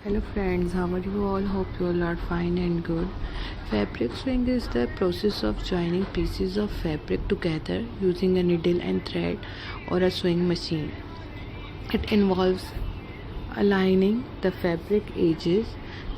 Hello friends, how are you all? Hope you all are fine and good. Fabric sewing is the process of joining pieces of fabric together using a needle and thread or a sewing machine. It involves aligning the fabric edges,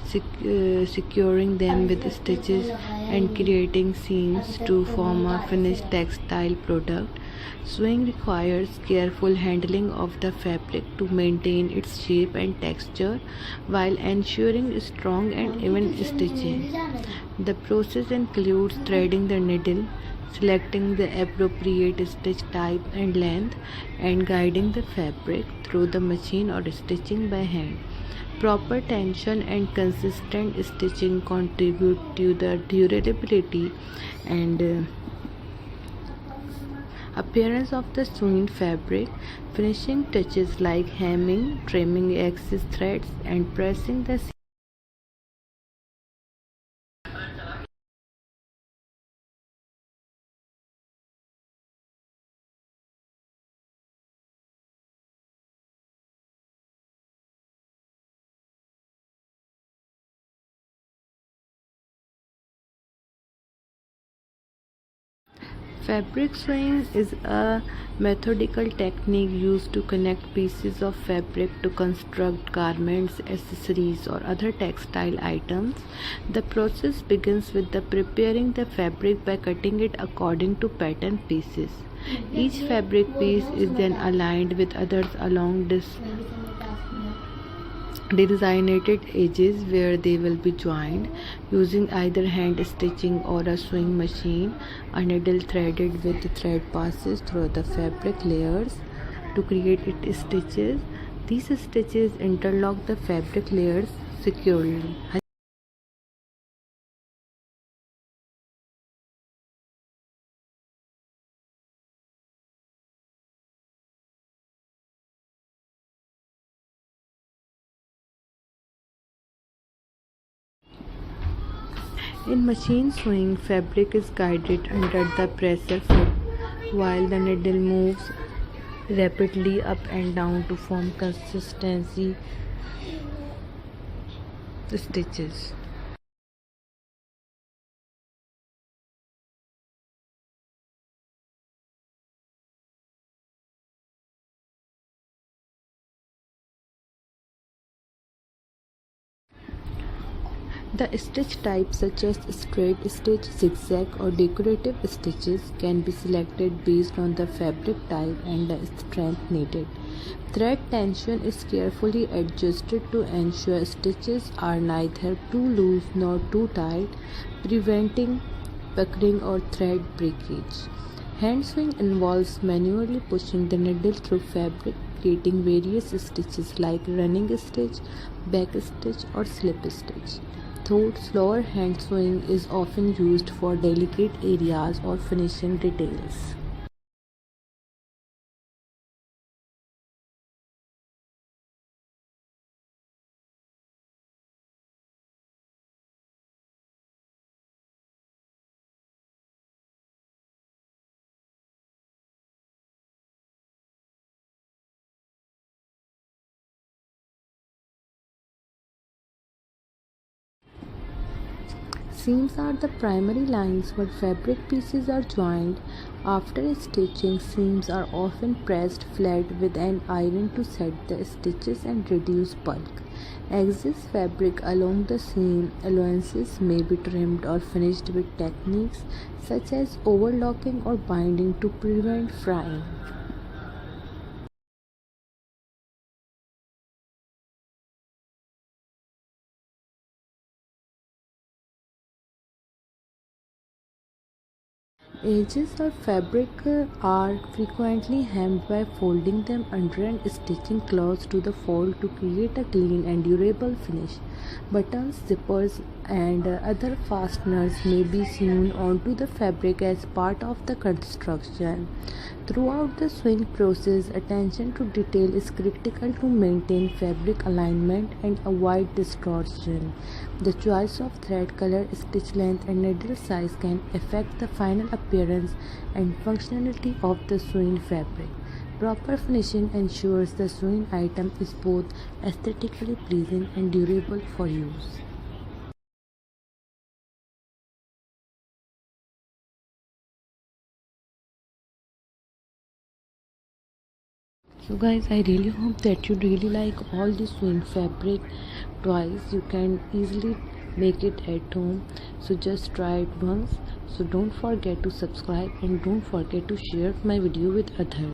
securing them with stitches and creating seams to form a finished textile product. Sewing requires careful handling of the fabric to maintain its shape and texture while ensuring strong and even stitching. The process includes threading the needle, selecting the appropriate stitch type and length, and guiding the fabric through the machine or stitching by hand. Proper tension and consistent stitching contribute to the durability and appearance of the sewn fabric. Finishing touches like hemming, trimming excess threads, and pressing the fabric sewing is a methodical technique used to connect pieces of fabric to construct garments, accessories, or other textile items. The process begins with the preparing the fabric by cutting it according to pattern pieces. Each fabric piece is then aligned with others along designated edges where they will be joined using either hand stitching or a sewing machine. A needle threaded with thread passes through the fabric layers to create its stitches. These stitches interlock the fabric layers securely. In machine sewing, fabric is guided under the presser foot while the needle moves rapidly up and down to form consistency stitches. The stitch types such as straight stitch, zigzag or decorative stitches can be selected based on the fabric type and the strength needed. Thread tension is carefully adjusted to ensure stitches are neither too loose nor too tight, preventing puckering or thread breakage. Hand sewing involves manually pushing the needle through fabric, creating various stitches like running stitch, back stitch or slip stitch. Though slower hand sewing is often used for delicate areas or finishing details. Seams are the primary lines where fabric pieces are joined. After stitching, seams are often pressed flat with an iron to set the stitches and reduce bulk. Excess fabric along the seam allowances may be trimmed or finished with techniques such as overlocking or binding to prevent frying. Edges of fabric are frequently hemmed by folding them under and stitching close to the fold to create a clean and durable finish. Buttons, zippers, and other fasteners may be sewn onto the fabric as part of the construction. Throughout the sewing process, attention to detail is critical to maintain fabric alignment and avoid distortion. The choice of thread color, stitch length, and needle size can affect the final appearance and functionality of the sewn fabric. Proper finishing ensures the sewing item is both aesthetically pleasing and durable for use. So guys, I really hope that you really like all the sewing fabric toys. You can easily make it at home, so just try it once. So don't forget to subscribe and don't forget to share my video with others.